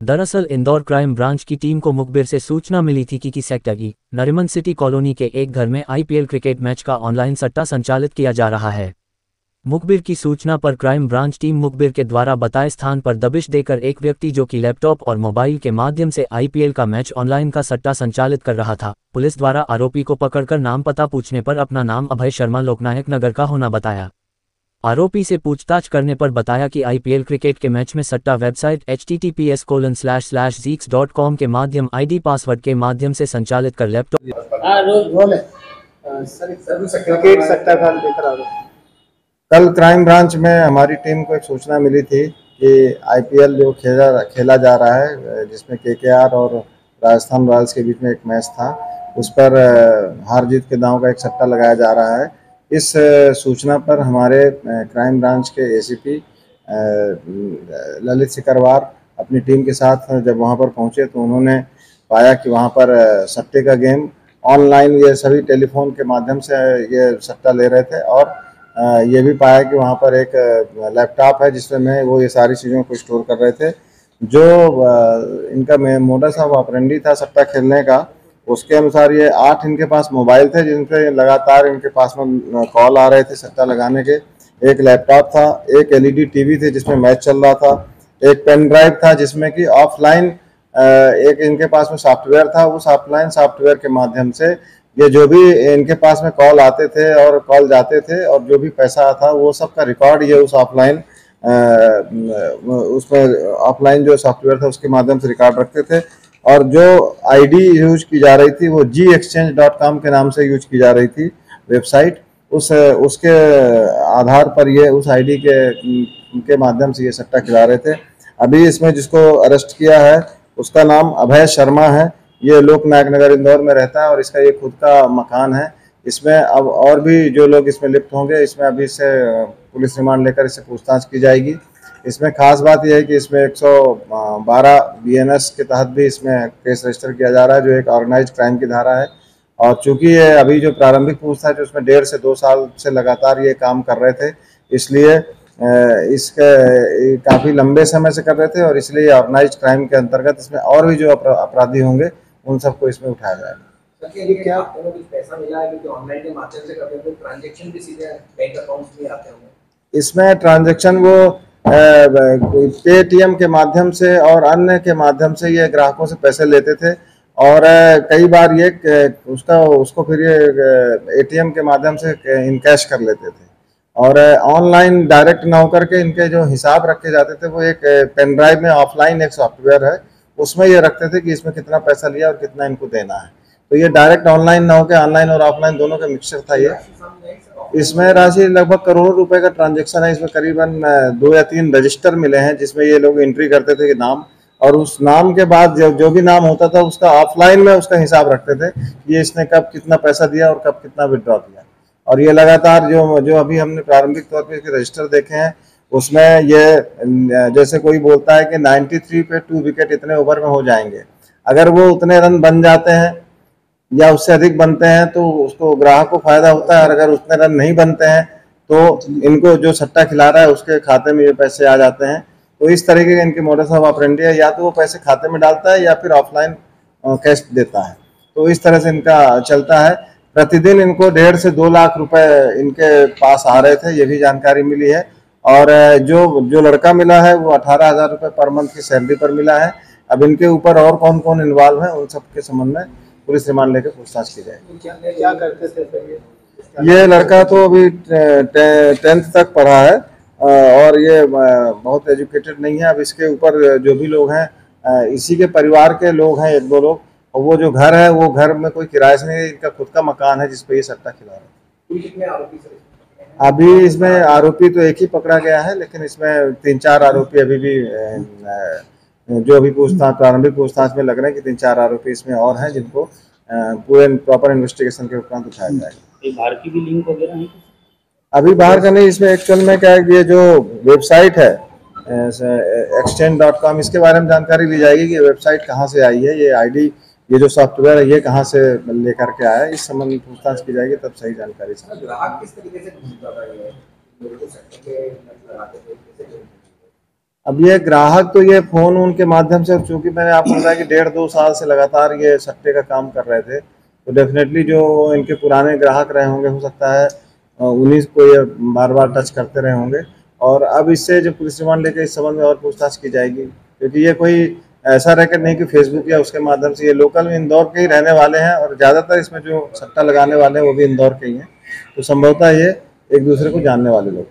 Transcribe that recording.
दरअसल Indore crime branch की team को मुखबिर से सूचना मिली थी कि सेक्टर की नरीमन सिटी कॉलोनी के एक घर में आईपीएल क्रिकेट मैच का ऑनलाइन सट्टा संचालित किया जा रहा है। मुखबिर की सूचना पर क्राइम ब्रांच टीम मुखबिर के द्वारा बताए स्थान पर दबिश देकर एक व्यक्ति जो कि लैपटॉप और मोबाइल के माध्यम से आईपीएल का मैच ऑनलाइन का सट्टा संचालित कर रहा था। पुलिस द्वारा आरोपी को पकड़कर नाम पता पूछने पर अपना नाम अभय शर्मा लोकनायक नगर का होना बताया। आरोपी से पूछताछ करने पर बताया कि आईपीएल क्रिकेट के मैच में सट्टा वेबसाइट https://zeeks.com के माध्यम आईडी पासवर्ड के माध्यम से संचालित कर लैपटॉप क्रिकेट सट्टा देख रहा हूं। कल क्राइम ब्रांच में हमारी टीम को एक सूचना मिली थी कि आईपीएल जो खेला जा रहा है, जिसमें केकेआर और राजस्थान रॉयल्स के बीच में एक मैच था, उस पर हार जीत के दांव का एक सट्टा लगाया जा रहा है। इस सूचना पर हमारे क्राइम ब्रांच के एसीपी ललित सिकरवार अपनी टीम के साथ जब वहां पर पहुंचे तो उन्होंने पाया कि वहां पर सट्टे का गेम ऑनलाइन ये सभी टेलीफोन के माध्यम से ये सट्टा ले रहे थे, और ये भी पाया कि वहाँ पर एक लैपटॉप है जिसमें वो ये सारी चीज़ों को स्टोर कर रहे थे। जो इनका मोडस ऑफ ऑपरेंडी था सट्टा खेलने का, उसके अनुसार ये 8 इनके पास मोबाइल थे जिनसे लगातार इनके पास में कॉल आ रहे थे सट्टा लगाने के। एक लैपटॉप था, एक एलईडी टीवी थे जिसमें मैच चल रहा था, एक पेन ड्राइव था जिसमें कि ऑफलाइन एक इनके पास में सॉफ्टवेयर था। उस ऑफलाइन सॉफ्टवेयर के माध्यम से ये जो भी इनके पास में कॉल आते थे और कॉल जाते थे और जो भी पैसा आता वो सब का रिकॉर्ड ये उस ऑफलाइन उसमें ऑफलाइन जो सॉफ्टवेयर था उसके माध्यम से रिकॉर्ड रखते थे। और जो आईडी यूज की जा रही थी वो gexchange.com के नाम से यूज की जा रही थी वेबसाइट। उसके आधार पर ये उस आईडी के माध्यम से ये सट्टा खिला रहे थे। अभी इसमें जिसको अरेस्ट किया है उसका नाम अभय शर्मा है। ये लोकनायक नगर इंदौर में रहता है और इसका ये खुद का मकान है। इसमें अब और भी जो लोग इसमें लिप्त होंगे, इसमें अभी इससे पुलिस रिमांड लेकर इससे पूछताछ की जाएगी। इसमें खास बात यह है कि इसमें 112 बीएनएस के तहत भी इसमें केस रजिस्टर किया जा रहा है, जो एक ऑर्गेनाइज्ड क्राइम की धारा है। और चूंकि ये अभी जो प्रारंभिक पूछताछ है उसमें 1.5 से 2 साल से लगातार ये काम कर रहे थे, इसलिए इसके काफ़ी लंबे समय से कर रहे थे और इसलिए ऑर्गेनाइज्ड क्राइम के अंतर्गत इसमें और भी जो अपराधी होंगे उन सबको इसमें उठाया जाएगा। क्या पैसा मिला है क्योंकि ऑनलाइन के माध्यम से करते हैं, ट्रांजैक्शन भी सीधे बैंक अकाउंट्स में आते होंगे? इसमें ट्रांजैक्शन वो पेटीएम के माध्यम से और अन्य के माध्यम से ये ग्राहकों से पैसे लेते थे और कई बार ये उसको फिर ये एटीएम के माध्यम से इनकैश कर लेते थे। और ऑनलाइन डायरेक्ट ना होकर के इनके जो हिसाब रखे जाते थे वो एक पेन ड्राइव में ऑफलाइन एक सॉफ्टवेयर है, उसमें ये रखते थे कि इसमें कितना पैसा लिया और कितना इनको देना है। तो ये डायरेक्ट ऑनलाइन ना होकर ऑनलाइन और ऑफलाइन दोनों का मिक्सचर था ये। इसमें राशि लगभग करोड़ों रुपए का ट्रांजैक्शन है। इसमें करीबन 2 या 3 रजिस्टर मिले हैं जिसमें ये लोग एंट्री करते थे कि नाम, और उस नाम के बाद जो भी नाम होता था उसका ऑफलाइन में उसका हिसाब रखते थे कि इसने कब कितना पैसा दिया और कब कितना विड्रॉ किया। और ये लगातार जो अभी हमने प्रारंभिक तौर पे इसके रजिस्टर देखे हैं उसमें ये जैसे कोई बोलता है कि 93 पे 2 विकेट इतने ओवर में हो जाएंगे, अगर वो उतने रन बन जाते हैं या उससे अधिक बनते हैं तो उसको ग्राहक को फायदा होता है, और अगर उतने रन नहीं बनते हैं तो इनको जो सट्टा खिला रहा है उसके खाते में ये पैसे आ जाते हैं। तो इस तरीके का इनके मोडस ऑफ ऑपरेंडी है, या तो वो पैसे खाते में डालता है या फिर ऑफलाइन कैश देता है। तो इस तरह से इनका चलता है। प्रतिदिन इनको 1.5 से 2 लाख रुपए इनके पास आ रहे थे, ये भी जानकारी मिली है। और जो लड़का मिला है वो 18,000 रुपये पर मंथ की सैलरी पर मिला है। अब इनके ऊपर और कौन कौन इन्वॉल्व है उन सब के संबंध में पुलिस रिमांड लेकर पूछताछ की जाएगी। क्या करते थे ये लड़का? तो अभी 10th तक पढ़ा है और ये बहुत एजुकेटेड नहीं है। अब इसके ऊपर जो भी लोग हैं इसी के परिवार के लोग हैं, 1-2 लोग, और वो जो घर है वो घर में कोई किराए से नहीं, इनका खुद का मकान है जिसपे ये सट्टा खिला रहा है। अभी इसमें आरोपी तो एक ही पकड़ा गया है, लेकिन इसमें 3-4 आरोपी अभी भी जो अभी प्रारंभिक पूछताछ में लग रहे हैं कि 3-4 आरोपी इसमें और हैं जिनको पूरे प्रॉपर इन्वेस्टिगेशन के उपरांत उठाया जाएगा। बाहर की भी लिंक वगैरह है? अभी बाहर का नहीं, इसमें एक्चुअल में क्या है, ये जो वेबसाइट है exchange.com, इसके बारे में जानकारी ली जाएगी कि वेबसाइट कहाँ से आई है, ये आईडी, ये जो सॉफ्टवेयर है ये कहाँ से लेकर के आया है, इस संबंध में पूछताछ की जाएगी, तब सही जानकारी। ग्राहक किस तरीके से अब ये ग्राहक तो ये फोन उनके माध्यम से, चूंकि मैंने आपको बताया कि 1.5-2 साल से लगातार ये सट्टे का काम कर रहे थे, तो डेफिनेटली जो इनके पुराने ग्राहक रहे होंगे, हो सकता है उन्हीं को ये बार बार टच करते रहे होंगे। और अब इससे जो पुलिस रिमांड लेकर इस संबंध में और पूछताछ की जाएगी, क्योंकि ये कोई ऐसा रैकेट नहीं कि फेसबुक या उसके माध्यम से, ये लोकल इंदौर के ही रहने वाले हैं और ज़्यादातर इसमें जो सट्टा लगाने वाले हैं वो भी इंदौर के ही हैं, तो संभवतः ये एक दूसरे को जानने वाले लोग।